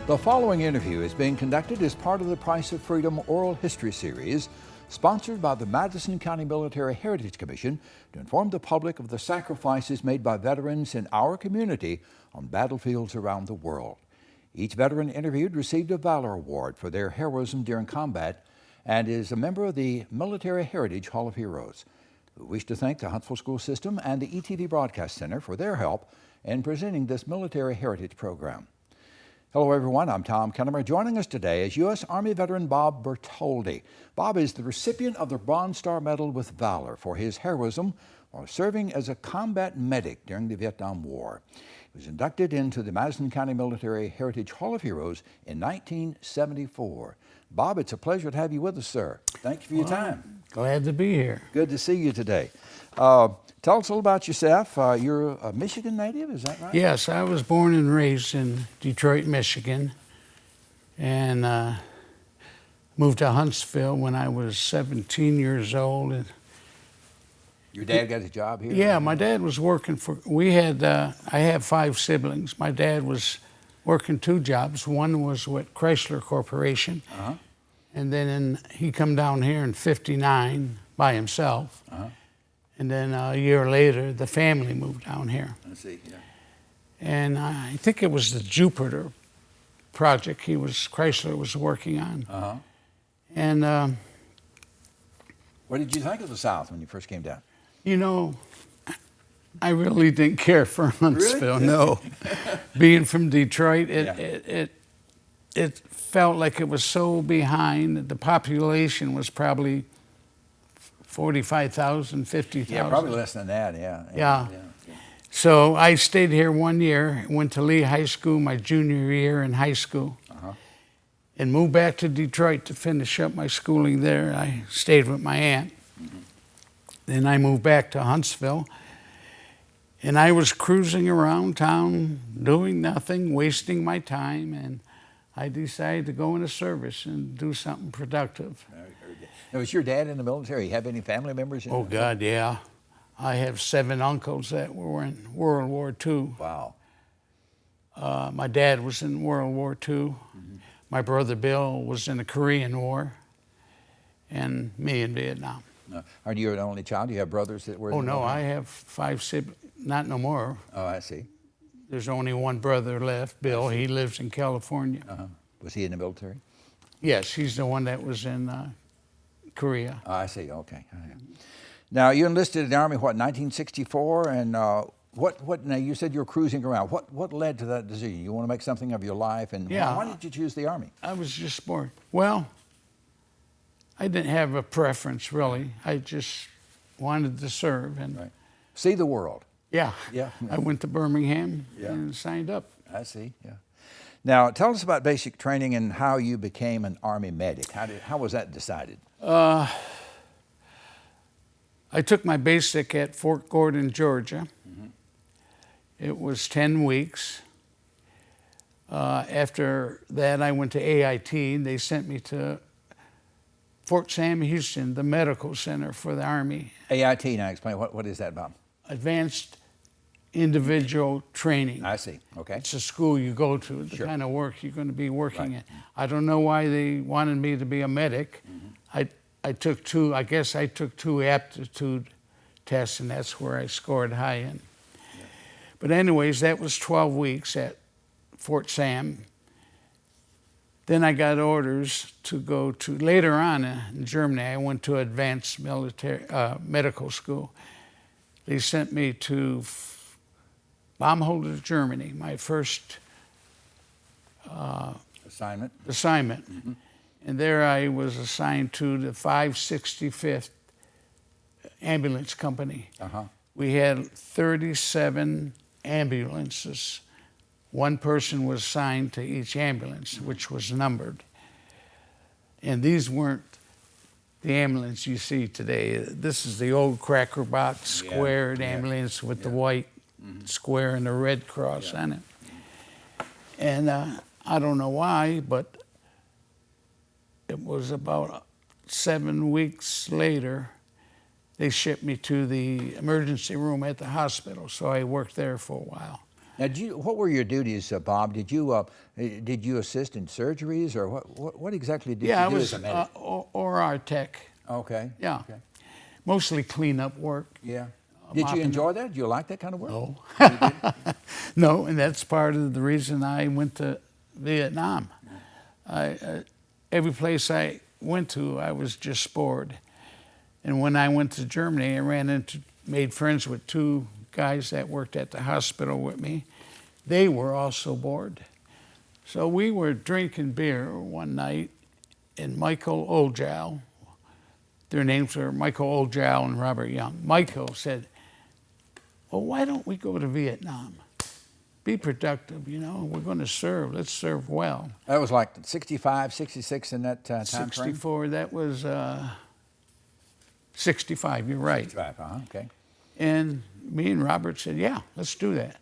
The following interview is being conducted as part of the Price of Freedom Oral History Series, sponsored by the Madison County Military Heritage Commission to inform the public of the sacrifices made by veterans in our community on battlefields around the world. Each veteran interviewed received a Valor Award for their heroism during combat and is a member of the Military Heritage Hall of Heroes. We wish to thank the Huntsville School System and the ETV Broadcast Center for their help in presenting this Military Heritage program. Hello everyone, I'm Tom Kennemer. Joining us today is U.S. Army veteran Bob Bertoldi. Bob is the recipient of the Bronze Star Medal with Valor for his heroism while serving as a combat medic during the Vietnam War. He was inducted into the Madison County Military Heritage Hall of Heroes in 1974. Bob, it's a pleasure to have you with us, sir. Thank you for your time. Glad to be here. Good to see you today. Tell us a little about yourself. You're a Michigan native, is that right? Yes, I was born and raised in Detroit, Michigan, and moved to Huntsville when I was 17 years old. And your dad got a job here? Yeah, my dad was working for, I have 5 siblings. My dad was working 2 jobs. One was with Chrysler Corporation, and then he come down here in '59 by himself. And then a year later, the family moved down here. I see, yeah. And I think it was the Jupiter project Chrysler was working on. And what did you think of the South when you first came down? you know, I really didn't care for Huntsville. Really? No. Being from Detroit, it felt like it was so behind. The population was probably 45,000, 50,000. Yeah, probably less than that, yeah. Yeah. So I stayed here 1 year, went to Lee High School my junior year in high school, and moved back to Detroit to finish up my schooling there. I stayed with my aunt. Then I moved back to Huntsville, and I was cruising around town doing nothing, wasting my time, and I decided to go into service and do something productive. Now, was your dad in the military? You have any family members in Oh, God, yeah. I have 7 uncles that were in World War II. Wow. My dad was in World War II. My brother Bill was in the Korean War, and me in Vietnam. Are you an only child? Do you have brothers that were in Oh, the no, military? I have 5 siblings. Not no more. Oh, I see. There's only one brother left, Bill. He lives in California. Was he in the military? Yes, he's the one that was in Korea. Oh, I see, okay. Now, you enlisted in the Army, what, 1964? And now you said you were cruising around. What led to that decision? You want to make something of your life, and why did you choose the Army? I was just bored. Well, I didn't have a preference, really. I just wanted to serve. And see the world. Yeah. Yeah. I went to Birmingham and signed up. I see, yeah. Now, tell us about basic training and how you became an Army medic. How was that decided? I took my basic at Fort Gordon, Georgia. It was 10 weeks. After that, I went to AIT. They sent me to Fort Sam Houston, the medical center for the Army. AIT, now explain, what is that about? Advanced Individual Training. I see, okay. It's a school you go to, the kind of work you're going to be working in. I don't know why they wanted me to be a medic. I took 2 aptitude tests, and that's where I scored high in. But anyways, that was 12 weeks at Fort Sam. Then I got orders to go to, later on in Germany, I went to advanced military medical school. They sent me to Baumholder, Germany, my first assignment. And there I was assigned to the 565th Ambulance Company. We had 37 ambulances. One person was assigned to each ambulance, which was numbered. And these weren't the ambulance you see today. This is the old cracker box squared ambulance with the white square and the red cross on it. And I don't know why, but it was about 7 weeks later, they shipped me to the emergency room at the hospital, so I worked there for a while. Now, what were your duties, Bob? Did you assist in surgeries, or what exactly did you do as a medic? OR tech. Okay. Yeah. Okay. Mostly cleanup work. Yeah. Did you enjoy that? Did you like that kind of work? No. You did? No, and that's part of the reason I went to Vietnam. Every place I went to, I was just bored. And when I went to Germany, I made friends with two guys that worked at the hospital with me. They were also bored. So we were drinking beer one night, and Michael Oljow, their names were Michael Oljow and Robert Young. Michael said, well, why don't we go to Vietnam? Be productive, you know, we're going to serve. Let's serve well. That was like 65, 66 in that time frame? 64, that was 65, you're right. 65, okay. And me and Robert said, yeah, let's do that.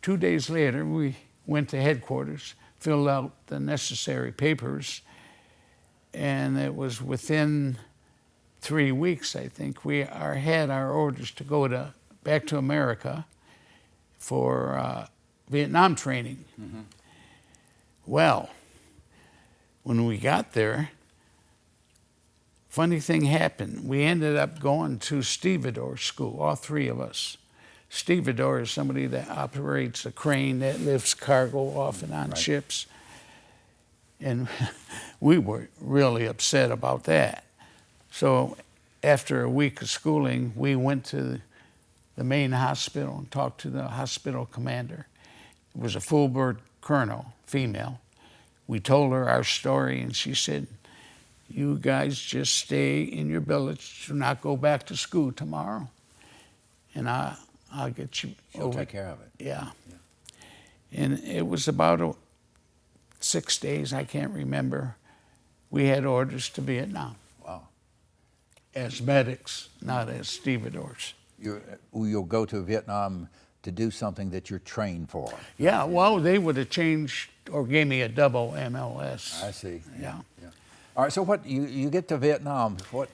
2 days later, we went to headquarters, filled out the necessary papers, and it was within 3 weeks, I think, we had our orders to go back to America for Vietnam training. Mm-hmm. Well, when we got there, funny thing happened. We ended up going to stevedore school, all three of us. Stevedore is somebody that operates a crane that lifts cargo off and on ships. And we were really upset about that. So after a week of schooling, we went to the main hospital and talked to the hospital commander. It was a full-bird colonel, female. We told her our story, and she said, you guys just stay in your billets. Do not go back to school tomorrow. And I'll get you She'll take care of it. Yeah. And it was about 6 days, I can't remember. We had orders to Vietnam. Wow. As medics, not as stevedores. You'll go to Vietnam to do something that you're trained for. Yeah, well, they would have changed or gave me a double MLS. I see. Yeah. All right, so what you get to Vietnam, what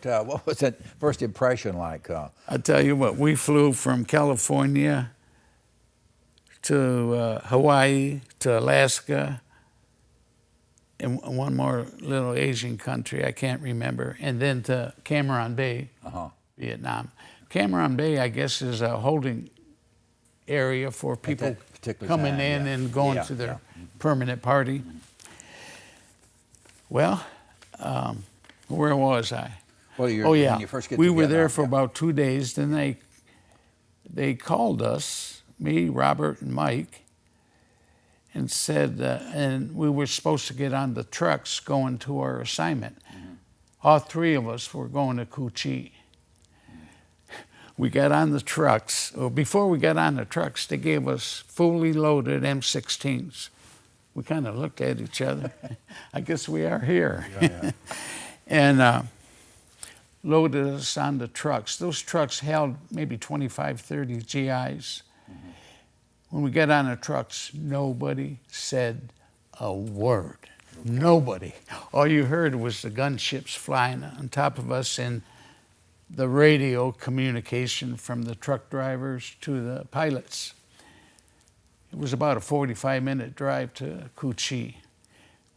was that first impression like? I tell you what, we flew from California to Hawaii to Alaska and one more little Asian country, I can't remember, and then to Cam Ranh Bay, Vietnam. Cam Ranh Bay, I guess, is a holding area for people coming in and going to their permanent party. Well, where was I? Well, when you first get we to were Vietnam, there for about 2 days. Then they called us, me, Robert, and Mike, and said, and we were supposed to get on the trucks going to our assignment. Mm-hmm. All three of us were going to Cu Chi. We got on the trucks. Or before we got on the trucks, they gave us fully loaded M16s. We kind of looked at each other. I guess we are here. Yeah. And loaded us on the trucks. Those trucks held maybe 25, 30 GIs. Mm-hmm. When we got on the trucks, nobody said a word. Okay. Nobody. All you heard was the gunships flying on top of us and the radio communication from the truck drivers to the pilots. It was about a 45-minute drive to Cu Chi.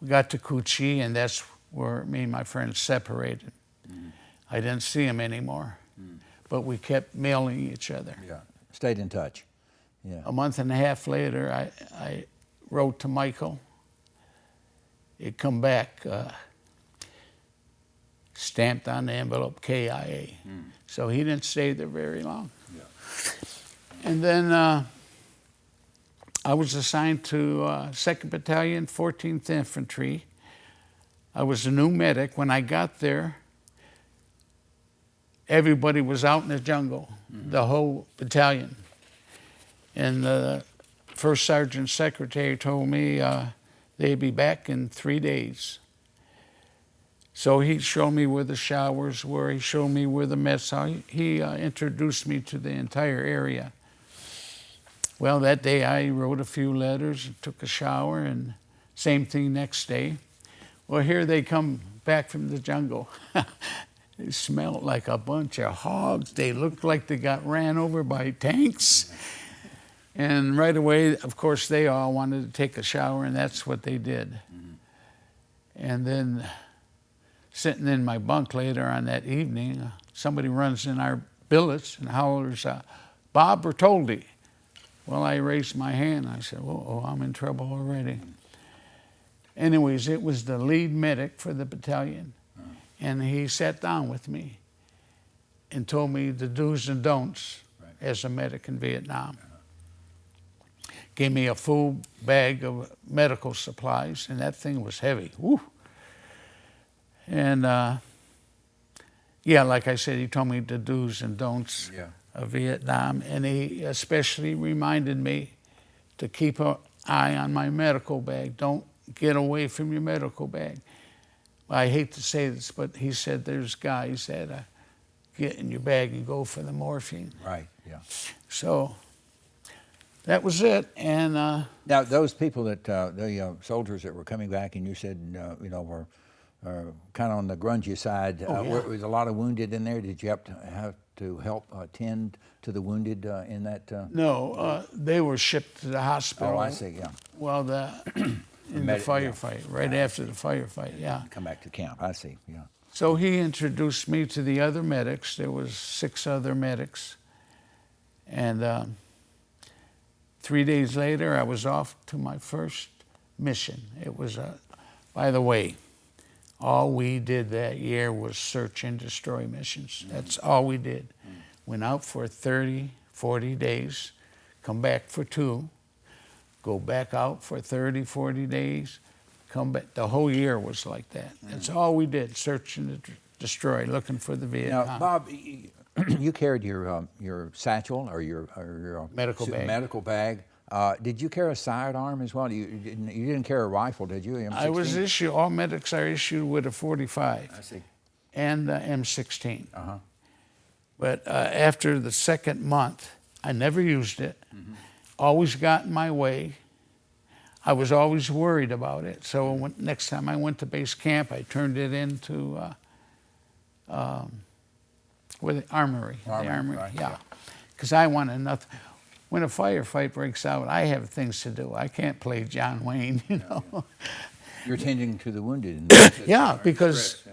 We got to Cu Chi, and that's where me and my friends separated. Mm. I didn't see him anymore, but we kept mailing each other. Yeah, stayed in touch. Yeah. A month and a half later, I wrote to Michael. It come back stamped on the envelope, KIA. So he didn't stay there very long. Yeah. And then I was assigned to 2nd Battalion, 14th Infantry. I was a new medic. When I got there, everybody was out in the jungle, the whole battalion. And the first sergeant secretary told me they'd be back in 3 days. So he showed me where the showers were. He showed me where the mess hall. He introduced me to the entire area. Well, that day I wrote a few letters, took a shower, and same thing next day. Well, here they come back from the jungle. They smelled like a bunch of hogs. They looked like they got ran over by tanks. And right away, of course, they all wanted to take a shower, and that's what they did. Mm-hmm. And then sitting in my bunk later on that evening, somebody runs in our billets and hollers, Bob Bertoldi. Well, I raised my hand. I said, oh, I'm in trouble already. Anyways, it was the lead medic for the battalion. And he sat down with me and told me the do's and don'ts as a medic in Vietnam. Gave me a full bag of medical supplies, and that thing was heavy. Woo. And yeah, like I said, he told me the do's and don'ts of Vietnam, and he especially reminded me to keep an eye on my medical bag. Don't get away from your medical bag. I hate to say this, but he said there's guys that get in your bag and go for the morphine. Right, yeah. So that was it. And now those people that the soldiers that were coming back, and you said you know, were kind of on the grungy side. Was a lot of wounded in there? Did you have to help tend to the wounded in that? No, they were shipped to the hospital. Oh, I see. Yeah. Well, in the firefight, right after the firefight. Yeah. Come back to camp. I see. Yeah. So he introduced me to the other medics. There was 6 other medics, and 3 days later, I was off to my first mission. It was by the way, all we did that year was search and destroy missions. That's all we did. Went out for 30, 40 days, come back for 2, go back out for 30, 40 days, come back. The whole year was like that. That's all we did, search and destroy, looking for the Vietnam. Now, Bob, you carried your satchel or your medical bag. Did you carry a sidearm as well? You didn't carry a rifle, did you? M16? I was issued, all medics are issued with a .45. I see. And M16. Uh-huh. But after the second month, I never used it. Mm-hmm. Always got in my way. I was always worried about it. So next time I went to base camp, I turned it into with the armory. The armory, right, yeah. Because I wanted nothing. When a firefight breaks out, I have things to do. I can't play John Wayne, you know. You're tending to the wounded. Yeah, because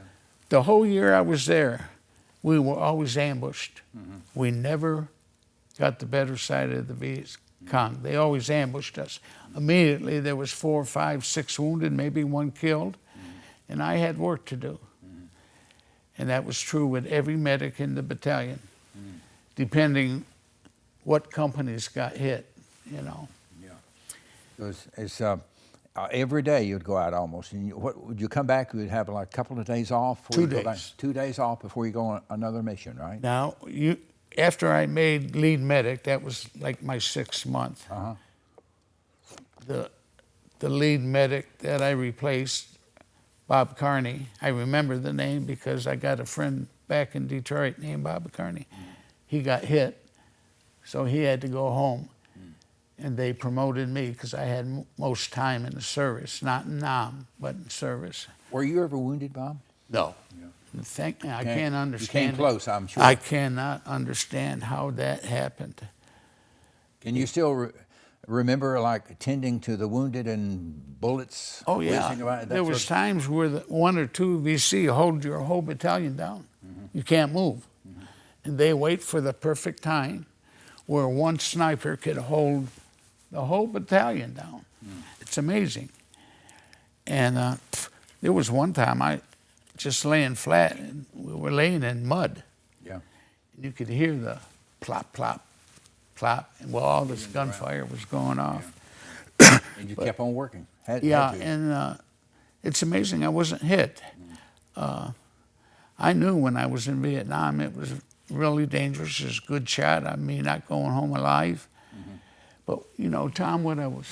the whole year I was there, we were always ambushed. Mm-hmm. We never got the better side of the Viet Cong. They always ambushed us. Immediately there was 4, 5, 6 wounded, maybe 1 killed, and I had work to do. And that was true with every medic in the battalion, depending what companies got hit, you know. Yeah. It's every day you'd go out almost. And what would you come back? You'd have like a couple of days off. 2 days. 2 days off before you go on another mission, right? Now after I made lead medic, that was like my 6th month. Uh-huh. The lead medic that I replaced, Bob Carney. I remember the name because I got a friend back in Detroit named Bob Carney. He got hit. So he had to go home, and they promoted me because I had most time in the service, not in Nam, but in service. Were you ever wounded, Bob? No. Yeah. I can't understand. You came close, I'm sure. I cannot understand how that happened. Can you still remember, like, tending to the wounded and bullets? Oh, yeah. There was times where 1 or 2 VC hold your whole battalion down. You can't move. And they wait for the perfect time where 1 sniper could hold the whole battalion down. It's amazing. And there was one time I just laying flat, and we were laying in mud. Yeah. And you could hear the plop, plop, plop, and well, all this gunfire was going off. Yeah. And you kept on working. And it's amazing I wasn't hit. I knew when I was in Vietnam it was really dangerous. It's a good shot. I mean, not going home alive. But, you know, Tom, what I was...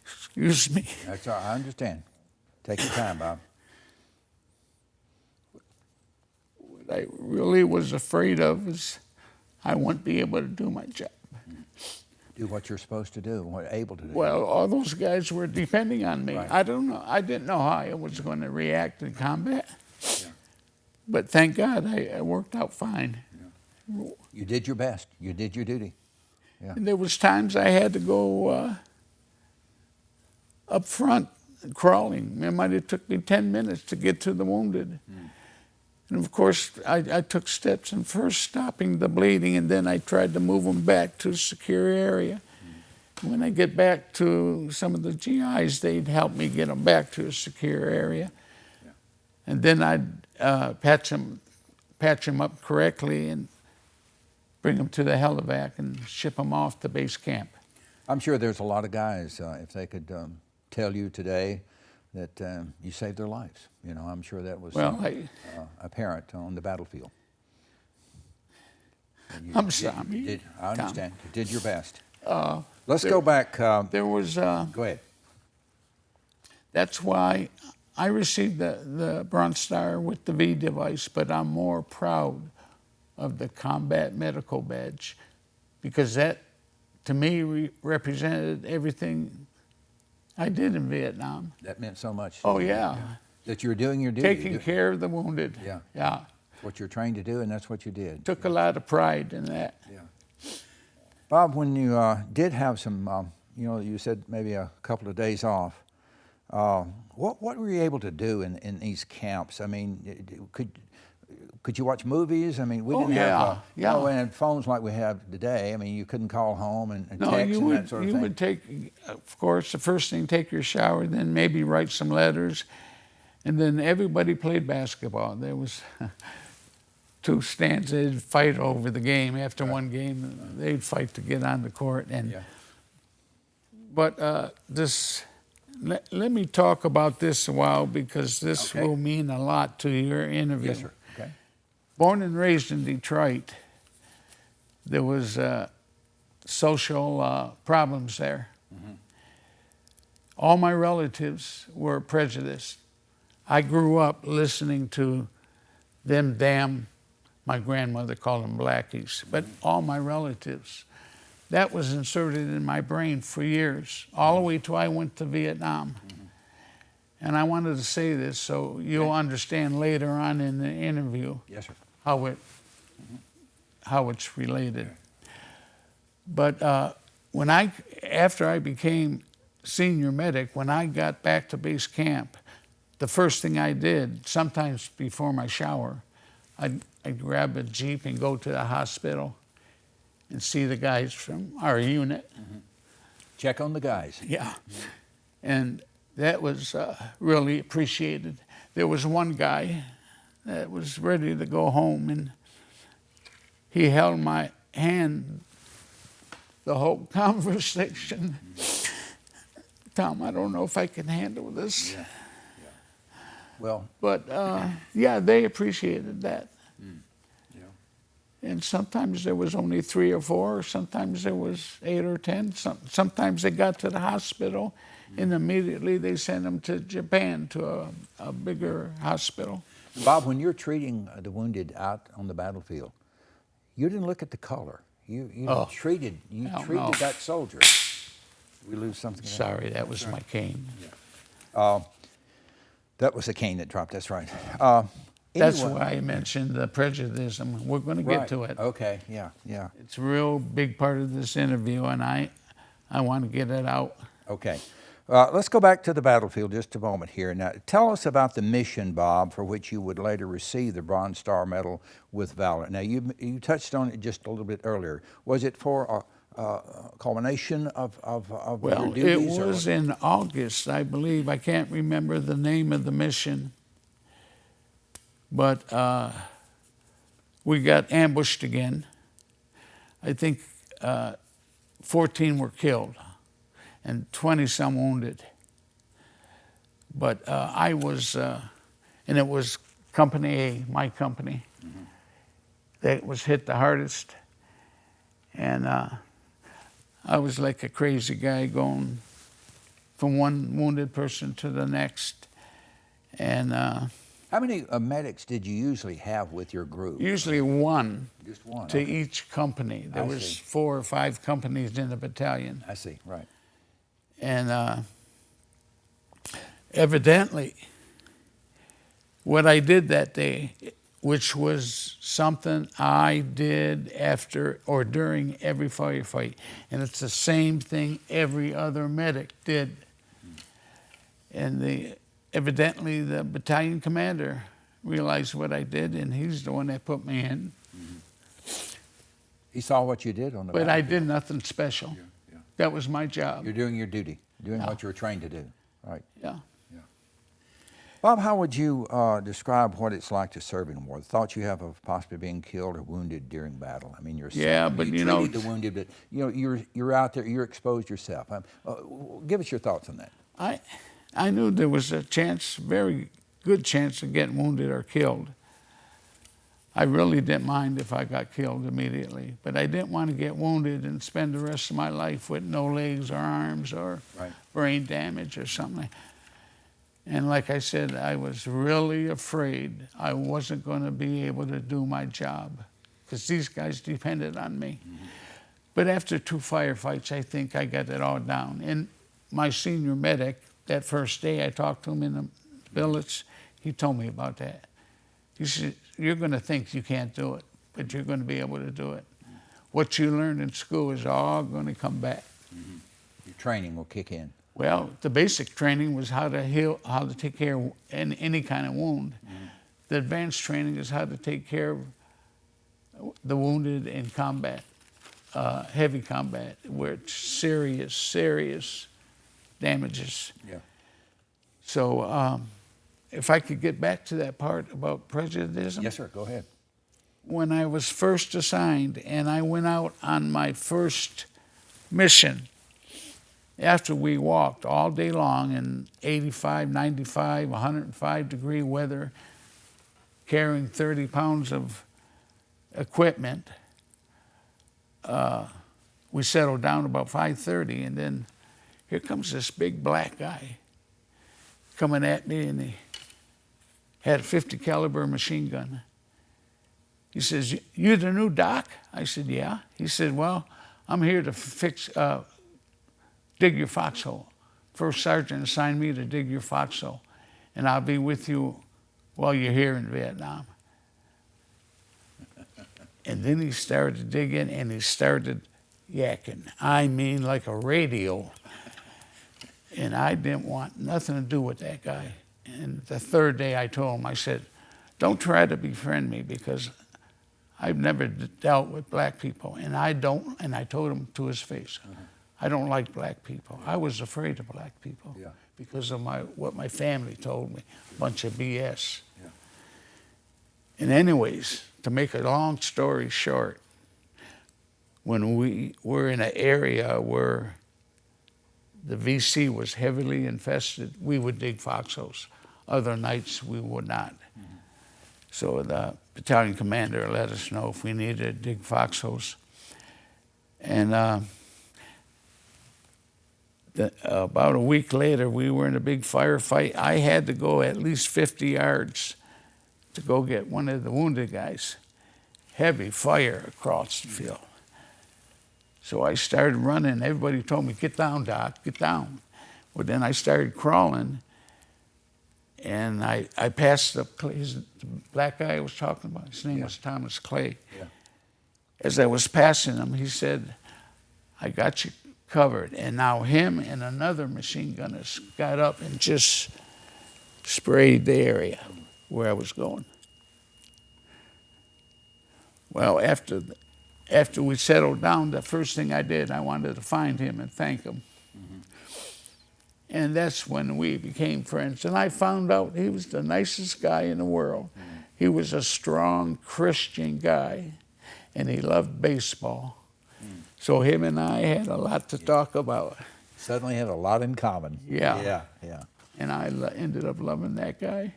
Excuse me. That's all right. I understand. Take your time, Bob. What I really was afraid of is I wouldn't be able to do my job. Do what you're supposed to do, what you're able to do. Well, all those guys were depending on me. Right. I don't know. I didn't know how I was going to react in combat. Yeah. But thank God, I worked out fine. You did your best. You did your duty. Yeah. And there was times I had to go up front crawling. It might have took me 10 minutes to get to the wounded. And of course, I took steps in first stopping the bleeding, and then I tried to move them back to a secure area. When I get back to some of the GIs, they'd help me get them back to a secure area. Yeah. And then I'd patch them up correctly and bring them to the helivac and ship them off to base camp. I'm sure there's a lot of guys, if they could tell you today that you saved their lives. You know, I'm sure that was apparent on the battlefield. I'm sorry. I understand. You did your best. Let's go back. There was... go ahead. That's why I received the Bronze Star with the V device, but I'm more proud of the Combat Medical Badge, because that, to me, represented everything I did in Vietnam. That meant so much. Oh, yeah. That you were doing your duty. Taking care of the wounded. Yeah. Yeah. What you're trained to do, and that's what you did. Took a lot of pride in that. Yeah. Bob, when you did have some, you know, you said maybe a couple of days off, what were you able to do in these camps? I mean, could you watch movies? I mean, we didn't have and phones like we have today. I mean, you couldn't call home and text and that sort of thing. You would take, of course, the first thing, take your shower, then maybe write some letters, and then everybody played basketball. There was two stands. They'd fight over the game. After one game, they'd fight to get on the court. And but let me talk about this a while, because this will mean a lot to your interview. Yes, sir. Okay. Born and raised in Detroit, there was social problems there. All my relatives were prejudiced. I grew up listening to them damn, my grandmother called them blackies, but all my relatives. That was inserted in my brain for years, all the way till I went to Vietnam. And I wanted to say this so you'll understand later on in the interview how it's related. But after I became senior medic, when I got back to base camp, the first thing I did, sometimes before my shower, I'd grab a Jeep and go to the hospital and see the guys from our unit. Check on the guys. Yeah. And that was really appreciated. There was one guy that was ready to go home, and he held my hand the whole conversation. Tom, I don't know if I can handle this. Well, but yeah, they appreciated that. And sometimes there was only 3 or 4, sometimes there was 8 or 10. Sometimes they got to the hospital and immediately they sent them to Japan, to a bigger hospital. Bob, when you're treating the wounded out on the battlefield, you didn't look at the color. You treated that soldier. We lose something. Sorry, that was my cane. That was a cane that dropped, that's right. That's why I mentioned the prejudice. We're going to get to it. Okay, yeah. It's a real big part of this interview, and I want to get it out. Okay. Let's go back to the battlefield just a moment here. Now, tell us about the mission, Bob, for which you would later receive the Bronze Star Medal with Valor. Now, you touched on it just a little bit earlier. Was it for a culmination of your duties? Well, it was in August, I believe. I can't remember the name of the mission. But we got ambushed again. I think 14 were killed and 20-some wounded. But I was, and it was Company A, my company, that was hit the hardest. And I was like a crazy guy going from one wounded person to the next. And how many medics did you usually have with your group? Usually one. Just one. To each company. There was 4 or 5 companies in a battalion. I see, right. And evidently, what I did that day which was something I did after or during every firefight. And it's the same thing every other medic did. And evidently the battalion commander realized what I did, and he's the one that put me in. He saw what you did on the But I battlefield. did nothing special. Yeah. That was my job. You're doing your duty, doing what you were trained to do, right? Yeah. Bob, how would you describe what it's like to serve in war? The thoughts you have of possibly being killed or wounded during battle. I mean, you're but you treated the wounded, but you're out there, you're exposed yourself. Give us your thoughts on that. I knew there was a chance, very good chance of getting wounded or killed. I really didn't mind if I got killed immediately, but I didn't want to get wounded and spend the rest of my life with no legs or arms or brain damage or something. And like I said, I was really afraid I wasn't going to be able to do my job because these guys depended on me. But after 2 firefights, I think I got it all down. And my senior medic, that first day I talked to him in the billets, he told me about that. He said, you're going to think you can't do it, but you're going to be able to do it. What you learned in school is all going to come back. Your training will kick in. Well, the basic training was how to heal, how to take care of any kind of wound. The advanced training is how to take care of the wounded in combat, heavy combat, where it's serious damages. So if I could get back to that part about prejudice. Yes, sir, go ahead. When I was first assigned and I went out on my first mission, after we walked all day long in 85, 95, 105 degree weather, carrying 30 pounds of equipment, we settled down about 5:30, and then here comes this big black guy coming at me, and he had a 50 caliber machine gun. He says, "You the new doc?" I said, "Yeah." He said, "Well, I'm here to dig your foxhole. First sergeant assigned me to dig your foxhole, and I'll be with you while you're here in Vietnam." And then he started digging, and he started yakking. I mean, like a radio. And I didn't want nothing to do with that guy. And the third day I told him, I said, "Don't try to befriend me because I've never dealt with black people, and I don't," and I told him to his face, "I don't like black people." I was afraid of black people because of what my family told me, a bunch of BS. And anyways, to make a long story short, when we were in an area where the VC was heavily infested, we would dig foxholes. Other nights we would not. So the battalion commander let us know if we needed to dig foxholes. And about a week later, we were in a big firefight. I had to go at least 50 yards to go get one of the wounded guys. Heavy fire across the field. So I started running. Everybody told me, "Get down, Doc, get down." Well, then I started crawling, and I passed the black guy I was talking about. His name was Thomas Clay. As I was passing him, he said, "I got you covered." And now him and another machine gunner got up and just sprayed the area where I was going. Well, after we settled down, the first thing I did, I wanted to find him and thank him. And that's when we became friends. And I found out he was the nicest guy in the world. He was a strong Christian guy, and he loved baseball. So him and I had a lot to talk about. Suddenly had a lot in common. Yeah. And I ended up loving that guy.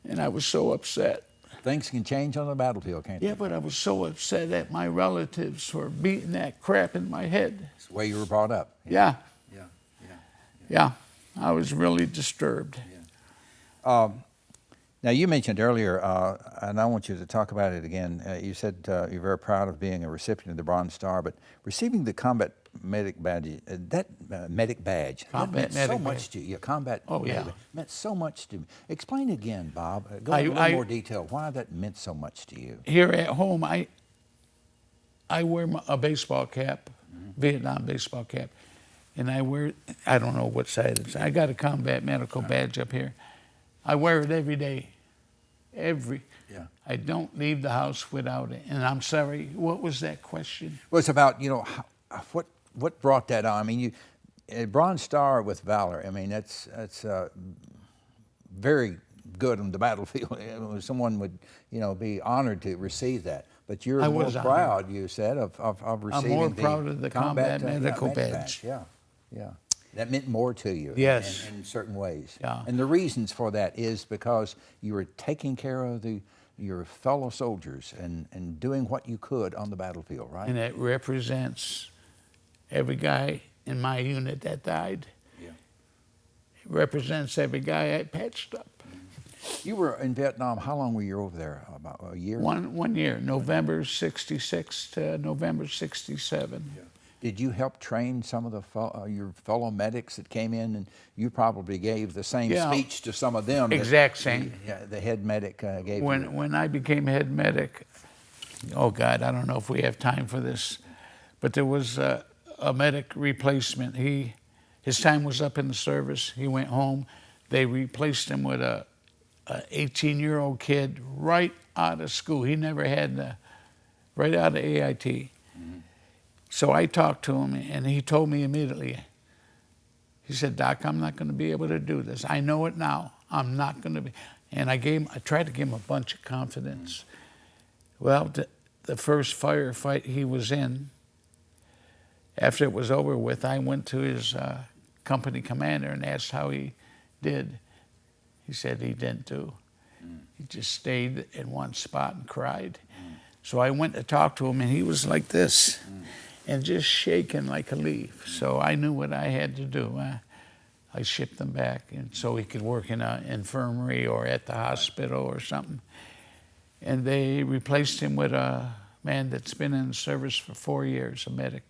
And I was so upset. Things can change on the battlefield, can't they? Yeah, but I was so upset that my relatives were beating that crap in my head. It's the way you were brought up. Yeah, I was really disturbed. Now, you mentioned earlier, and I want you to talk about it again, you said you're very proud of being a recipient of the Bronze Star, but receiving the Combat Medic Badge, Medic Badge, that meant so much to you. Combat Medic meant so much to me. Explain again, Bob. Go into a little more detail, why that meant so much to you. Here at home, I wear a baseball cap, Vietnam baseball cap, and I wear, I don't know what side it's, I got a Combat Medical Badge up here. I wear it every day, I don't leave the house without it. And I'm sorry, what was that question? Well, it's about, you know, what brought that on? I mean, you, a Bronze Star with Valor, I mean, that's very good on the battlefield. Someone would, you know, be honored to receive that. But you're more proud, you said, of receiving I'm more proud of the Combat Medical Badge. Yeah. That meant more to you. Yes. In certain ways. Yeah. And the reasons for that is because you were taking care of your fellow soldiers and doing what you could on the battlefield, right? And it represents every guy in my unit that died. Yeah. It represents every guy I patched up. You were in Vietnam, how long were you over there? About a year? 1 year, November 66 to November 67. Yeah. Did you help train some of your fellow medics that came in, and you probably gave the same speech to some of them? Exact same. The head medic gave. When I became head medic, oh God, I don't know if we have time for this, but there was a medic replacement. His time was up in the service. He went home. They replaced him with a 18-year-old kid right out of school. He never had right out of AIT. So I talked to him, and he told me immediately, he said, Doc, I'm not going to be able to do this. I know it now. I'm not going to be. And I tried to give him a bunch of confidence. Well, the first firefight he was in, after it was over with, I went to his company commander and asked how he did. He said he didn't do. He just stayed in one spot and cried. So I went to talk to him, and he was like this. And just shaking like a leaf. So I knew what I had to do. I shipped him back, and so he could work in an infirmary or at the hospital or something. And they replaced him with a man that's been in the service for 4 years, a medic.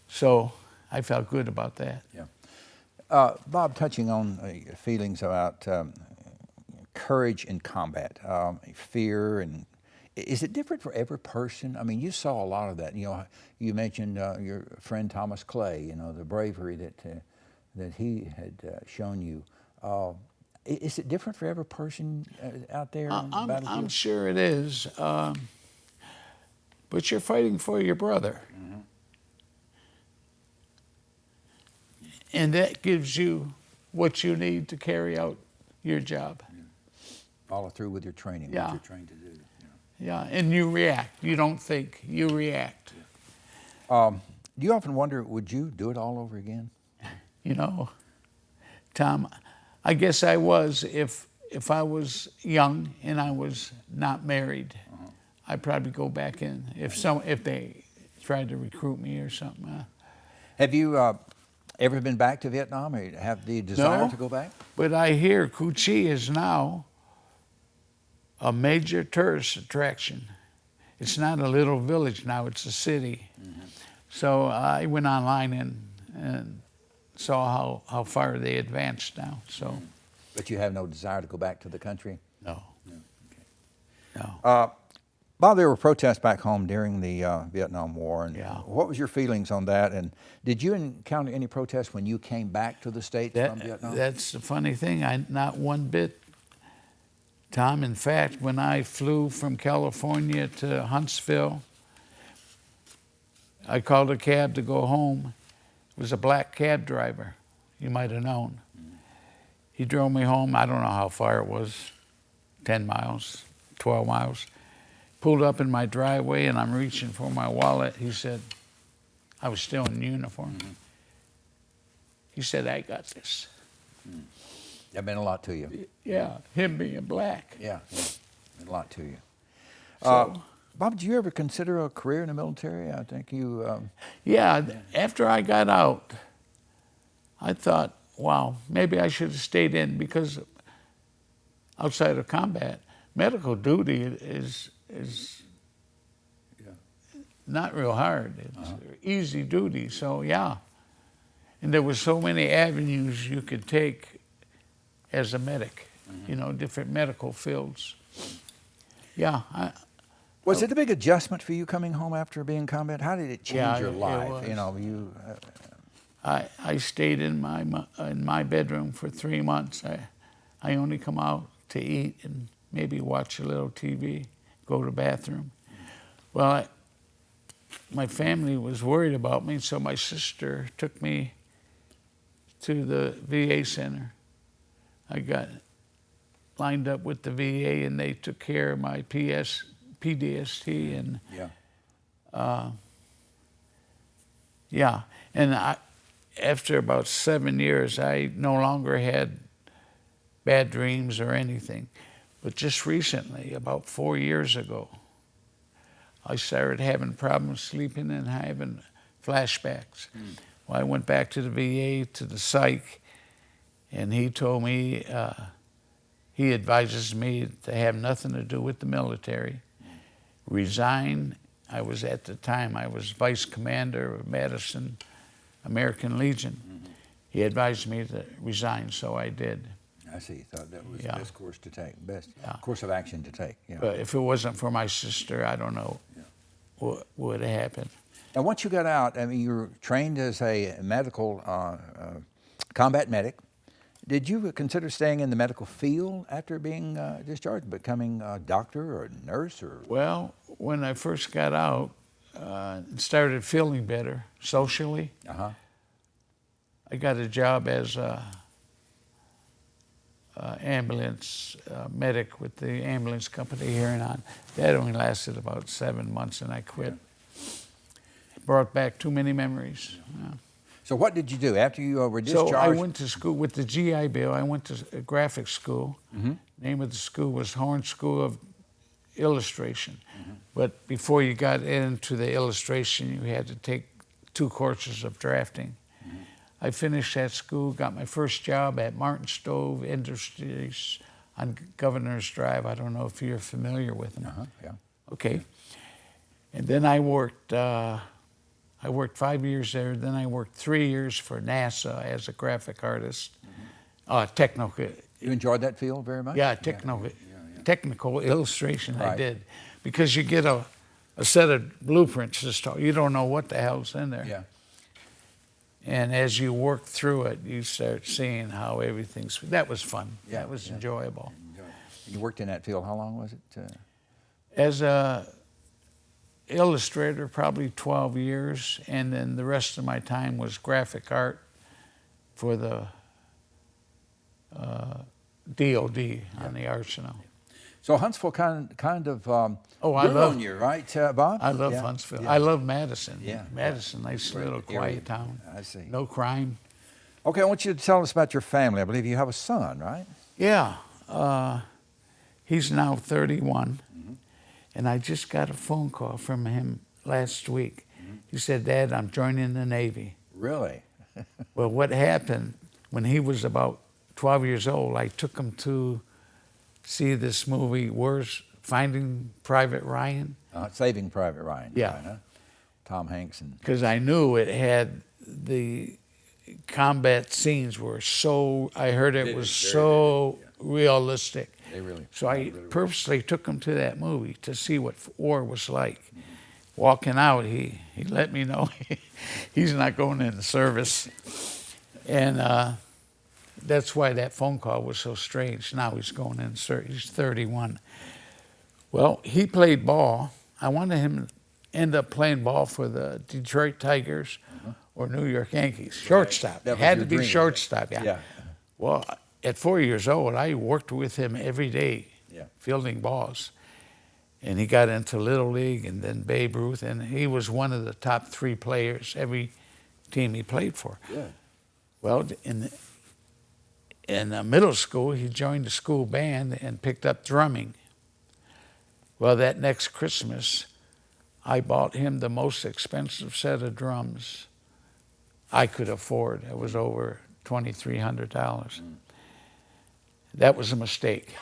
So I felt good about that. Yeah. Bob, touching on feelings about courage in combat, fear and is it different for every person? I mean, you saw a lot of that. You know, you mentioned your friend Thomas Clay. You know, the bravery that he had shown you. Is it different for every person out there? I'm sure it is. But you're fighting for your brother, and that gives you what you need to carry out your job. Follow through with your training. What you're trained to do. Yeah, and you react. You don't think, you react. Do you often wonder, would you do it all over again? You know, Tom, I guess I was, if I was young and I was not married, I'd probably go back in if they tried to recruit me or something. Have you ever been back to Vietnam, or have the desire to go back? But I hear Cu Chi is now a major tourist attraction. It's not a little village now, it's a city. So I went online and saw how far they advanced now. So, but you have no desire to go back to the country? No. No. Bob, there were protests back home during the Vietnam War, and what was your feelings on that? And did you encounter any protests when you came back to the States from Vietnam? That's the funny thing, not one bit. Tom, in fact, when I flew from California to Huntsville, I called a cab to go home. It was a black cab driver, you might have known. He drove me home, I don't know how far it was, 10 miles, 12 miles. Pulled up in my driveway and I'm reaching for my wallet. He said, I was still in uniform. He said, I got this. That meant a lot to you. Yeah, him being black. Yeah, meant a lot to you. So, Bob, did you ever consider a career in the military? I think you... Yeah, after I got out, I thought, wow, maybe I should have stayed in, because outside of combat, medical duty is not real hard. It's easy duty. So yeah, and there were so many avenues you could take as a medic. You know, different medical fields. Yeah. Was it a big adjustment for you coming home after being in combat? How did it change your life? It was. You know, you. I stayed in my bedroom for 3 months. I only come out to eat and maybe watch a little TV, go to the bathroom. Well, my family was worried about me, so my sister took me to the VA center. I got lined up with the VA, and they took care of my PDST, and and after about 7 years, I no longer had bad dreams or anything. But just recently, about 4 years ago, I started having problems sleeping and having flashbacks. Well, I went back to the VA, to the psych, and he told me, he advises me to have nothing to do with the military, resign. At the time, I was vice commander of Madison, American Legion. He advised me to resign, so I did. I see. You thought that was the best course to take, best course of action to take. Yeah. But if it wasn't for my sister, I don't know what would have happened. Now, once you got out, I mean, you were trained as a medical combat medic. Did you consider staying in the medical field after being discharged, becoming a doctor or a nurse? Or? Well, when I first got out, started feeling better socially. I got a job as a ambulance medic with the ambulance company here and on. That only lasted about 7 months, and I quit. It brought back too many memories. So what did you do after you were discharged? So I went to school with the GI Bill. I went to a graphic school. Name of the school was Horn School of Illustration. But before you got into the illustration, you had to take 2 courses of drafting. I finished that school, got my first job at Martin Stove Industries on Governor's Drive. I don't know if you're familiar with them. Okay. And then I worked 5 years there. Then I worked 3 years for NASA as a graphic artist. Technical. You enjoyed that field very much? Yeah, technical illustration I did. Because you get a set of blueprints to start. You don't know what the hell's in there. And as you work through it, you start seeing how everything's. That was fun. That was enjoyable. You worked in that field. How long was it? As a illustrator, probably 12 years, and then the rest of my time was graphic art for the DOD on the Arsenal. So Huntsville kind of I love you, right, Bob? I love Huntsville. I love Madison. Madison, nice little quiet area. town. I see. No crime. Okay, I want you to tell us about your family. I believe you have a son, right? Yeah. He's now 31, and I just got a phone call from him last week. He said, "Dad, I'm joining the Navy." Really? Well, what happened, when he was about 12 years old, I took him to see this movie, Where's Finding Private Ryan? Saving Private Ryan. Yeah. Right, huh? Tom Hanks. Because I knew it had the combat scenes were so, I heard it was so realistic. So I purposely took him to that movie to see what war was like. Walking out, he let me know he's not going in the service. And that's why that phone call was so strange. Now he's going in service. He's 31. Well, he played ball. I wanted him to end up playing ball for the Detroit Tigers or New York Yankees. Shortstop. It had to be shortstop, yeah. Well, at 4 years old, I worked with him every day, fielding balls. And he got into Little League and then Babe Ruth, and he was one of the top 3 players every team he played for. Well, in middle school, he joined the school band and picked up drumming. Well, that next Christmas, I bought him the most expensive set of drums I could afford. It was over $2,300. That was a mistake.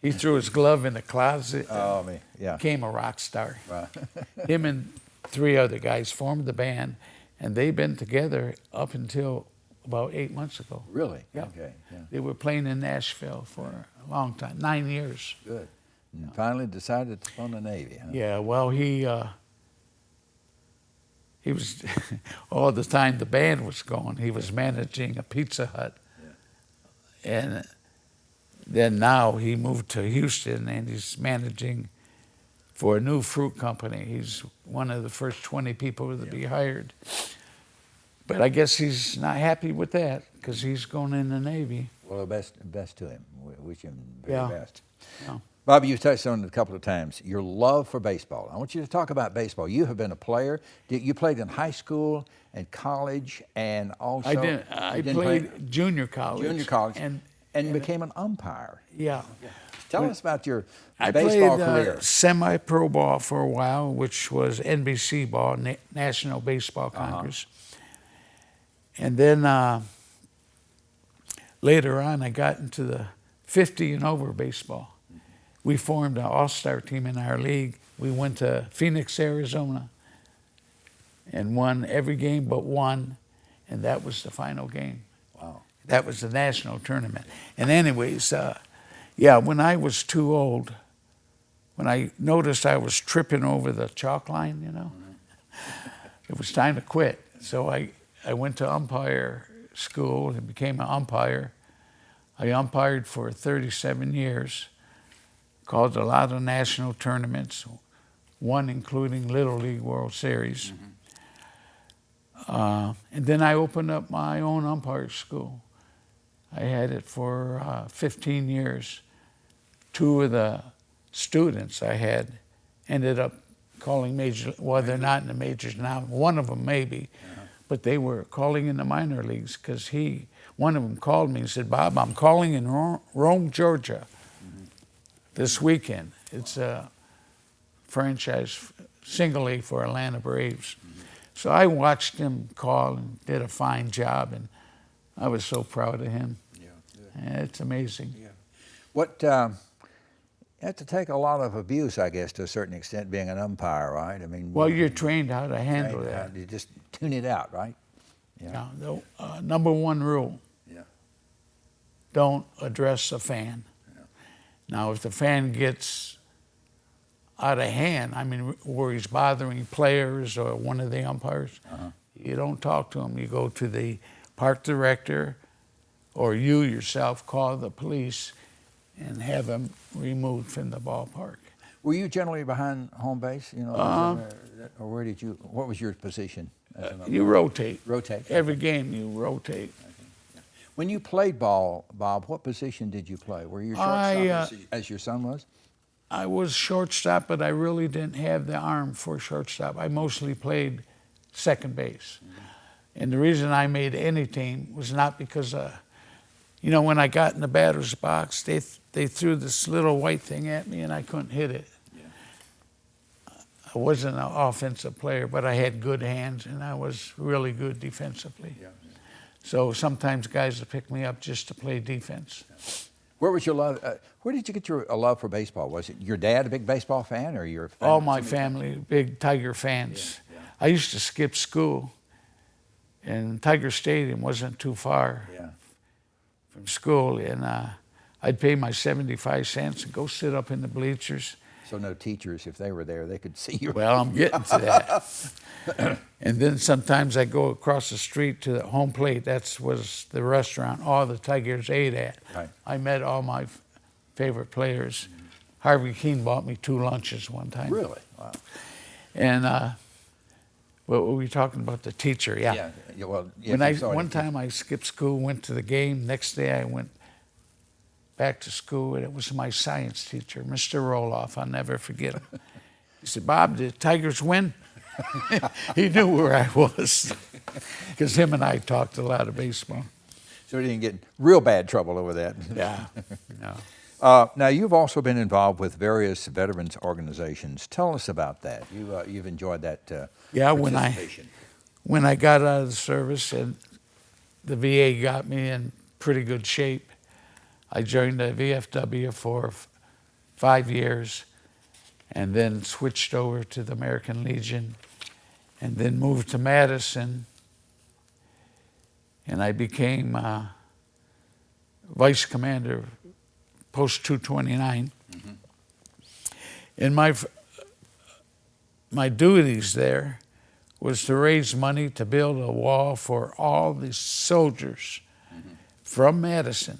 He threw his glove in the closet. Oh, man, yeah. Became a rock star. Right. Him and 3 other guys formed the band, and they've been together up until about 8 months ago. Really? Yeah. Okay. Yeah. They were playing in Nashville for a long time, 9 years. Good. And finally decided to go in the Navy, huh? Yeah, well, he was, all the time the band was going, he was managing a Pizza Hut. Yeah. And then now he moved to Houston and he's managing for a new fruit company. He's one of the first 20 people to be hired. But I guess he's not happy with that because he's going in the Navy. Well, best to him. We wish him the very best. Yeah. Bobby, you've touched on it a couple of times, your love for baseball. I want you to talk about baseball. You have been a player. You played in high school and college and also... I played junior college. Junior college and became an umpire. Yeah. Tell us about your I baseball played career. Semi-pro ball for a while, which was NBC ball, National Baseball Congress. And then later on, I got into the 50 and over baseball. We formed an all-star team in our league. We went to Phoenix, Arizona, and won every game but one, and that was the final game. Wow. That was the national tournament. And anyways, yeah, when I was too old, when I noticed I was tripping over the chalk line, you know, it was time to quit. So I went to umpire school and became an umpire. I umpired for 37 years, called a lot of national tournaments, one including Little League World Series. And then I opened up my own umpire school. I had it for 15 years. 2 of the students I had ended up calling major, well, they're not in the majors now. One of them maybe, but they were calling in the minor leagues because one of them called me and said, Bob, I'm calling in Rome, Georgia this weekend. It's a franchise single A for Atlanta Braves. So I watched him call and did a fine job, and I was so proud of him. Yeah, it's amazing. Yeah. What, you have to take a lot of abuse, I guess, to a certain extent, being an umpire, right? I mean, well, you're trained how to handle that. You just tune it out, right? Yeah. The number 1 rule: don't address a fan. Now, if the fan gets out of hand, I mean, where he's bothering players or one of the umpires, you don't talk to him. You go to the park director, or you yourself call the police and have him removed from the ballpark. Were you generally behind home base? You know, or where did you? What was your position? You rotate. Rotate. Every game you rotate. When you played ball, Bob, what position did you play? Were you shortstop as your son was? I was shortstop, but I really didn't have the arm for shortstop. I mostly played second base. And the reason I made any team was not because, you know, when I got in the batter's box, they threw this little white thing at me and I couldn't hit it. I wasn't an offensive player, but I had good hands and I was really good defensively. So sometimes guys would pick me up just to play defense. Where was your love? Where did you get your love for baseball? Was it your dad a big baseball fan, or your family? All my family, big Tiger fans. I used to skip school, and Tiger Stadium wasn't too far from school, and I'd pay my 75 cents and go sit up in the bleachers. So no teachers, if they were there, they could see you. Well, I'm getting to that. And then sometimes I go across the street to the home plate. That was the restaurant all the Tigers ate at. Right. I met all my favorite players. Harvey Keene bought me 2 lunches one time. Really? Wow. And what were we talking about? The teacher, one time I skipped school, went to the game. Next day I went back to school, and it was my science teacher, Mr. Roloff. I'll never forget him. He said, Bob, did the Tigers win? He knew where I was because him and I talked a lot of baseball. So he didn't get in real bad trouble over that. Yeah, no. Now, you've also been involved with various veterans organizations. Tell us about that. You've enjoyed that participation. When I got out of the service and the VA got me in pretty good shape, I joined the VFW for 5 years, and then switched over to the American Legion, and then moved to Madison, and I became vice commander, post 229. Mm-hmm. And my duties there was to raise money to build a wall for all the soldiers from Madison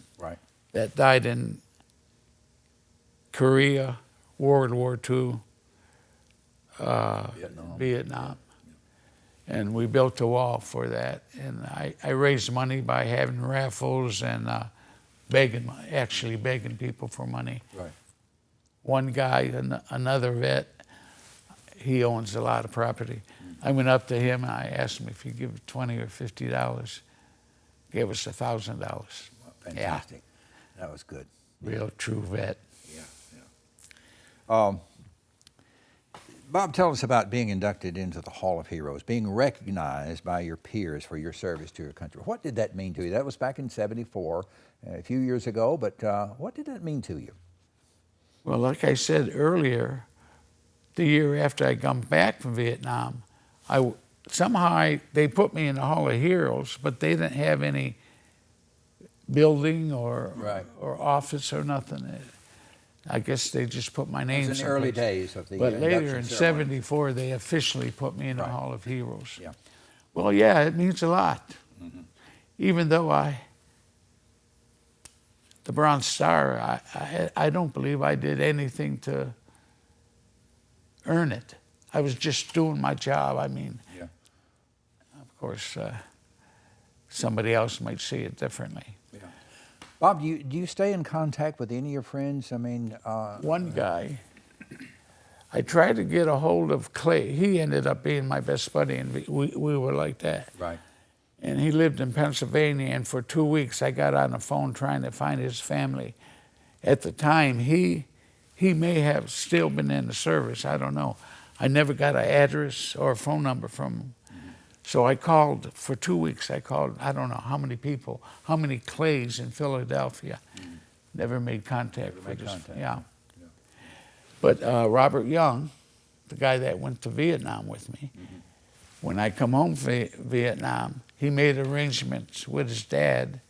that died in Korea, World War II, Vietnam. And we built a wall for that. And I raised money by having raffles and begging people for money. Right. One guy, another vet, he owns a lot of property. I went up to him and I asked him if he'd give $20 or $50. Gave us $1,000. Well, fantastic. Yeah. That was good. Real true vet. Yeah. Bob, tell us about being inducted into the Hall of Heroes, being recognized by your peers for your service to your country. What did that mean to you? That was back in '74, a few years ago, but what did that mean to you? Well, like I said earlier, the year after I come back from Vietnam, somehow they put me in the Hall of Heroes, but they didn't have any building or office or nothing. I guess they just put my name. It was in the early days of the But later in '74, they officially put me in the Hall of Heroes. Yeah. Well, yeah, it means a lot. Mm-hmm. Even though the Bronze Star, I don't believe I did anything to earn it. I was just doing my job. I mean, of course, somebody else might see it differently. Yeah. Bob, do you stay in contact with any of your friends? I mean, one guy, I tried to get a hold of Clay. He ended up being my best buddy, and we were like that. Right. And he lived in Pennsylvania, and for 2 weeks I got on the phone trying to find his family. At the time, he may have still been in the service, I don't know. I never got an address or a phone number from him. Mm-hmm. So I called, for 2 weeks, I called, I don't know how many people, how many Clays in Philadelphia. Mm-hmm. Never made contact with us. Yeah. But Robert Young, the guy that went to Vietnam with me, when I come home from Vietnam, he made arrangements with his dad.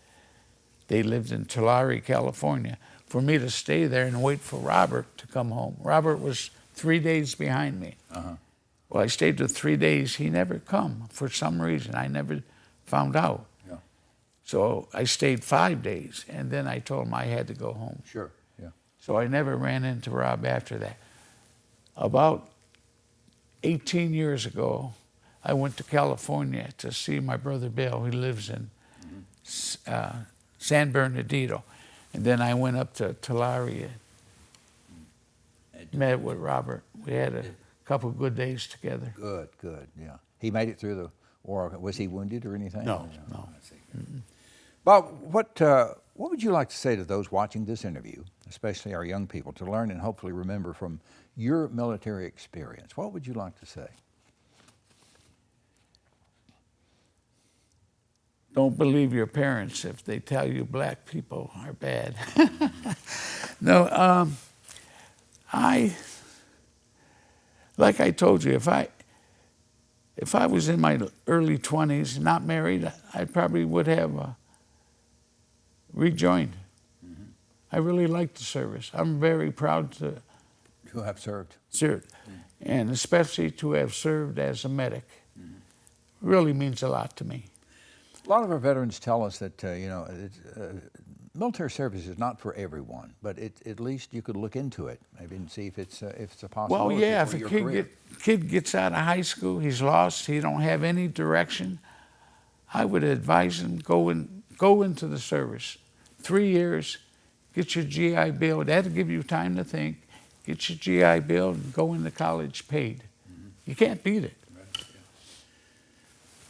They lived in Tulare, California, for me to stay there and wait for Robert to come home. Robert was 3 days behind me. Well, I stayed for 3 days. He never come for some reason. I never found out. Yeah. So I stayed 5 days, and then I told him I had to go home. Sure, yeah. So I never ran into Rob after that. About 18 years ago, I went to California to see my brother Bill. He lives in San Bernardino. And then I went up to Tulare and met with Robert. We had a couple of good days together. Good, yeah. He made it through the war. Was he wounded or anything? No. Bob, what would you like to say to those watching this interview, especially our young people, to learn and hopefully remember from your military experience? What would you like to say? Don't believe your parents if they tell you black people are bad. No, like I told you, if I was in my early 20s, not married, I probably would have rejoined. I really liked the service. I'm very proud to have served. And especially to have served as a medic. Really means a lot to me. A lot of our veterans tell us that, military service is not for everyone, but at least you could look into it, maybe, and see if it's a possibility. Well, yeah, if a kid gets out of high school, he's lost, he don't have any direction, I would advise him go into the service. 3 years, get your GI Bill. That'll give you time to think. Get your GI Bill and go into college paid. You can't beat it.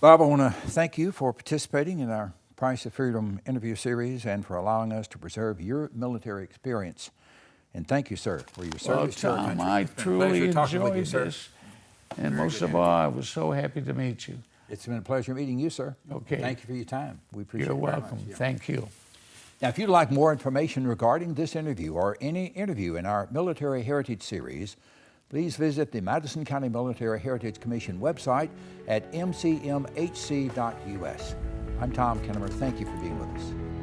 Bob, I want to thank you for participating in our Price of Freedom interview series and for allowing us to preserve your military experience. And thank you, sir, for your service to our Tom, country. I truly enjoyed this. And most of all, I was so happy to meet you. It's been a pleasure meeting you, sir. Okay. Thank you for your time. We appreciate it. You're welcome. Thank you. Now, if you'd like more information regarding this interview or any interview in our Military Heritage Series, please visit the Madison County Military Heritage Commission website at mcmhc.us. I'm Tom Kennemer. Thank you for being with us.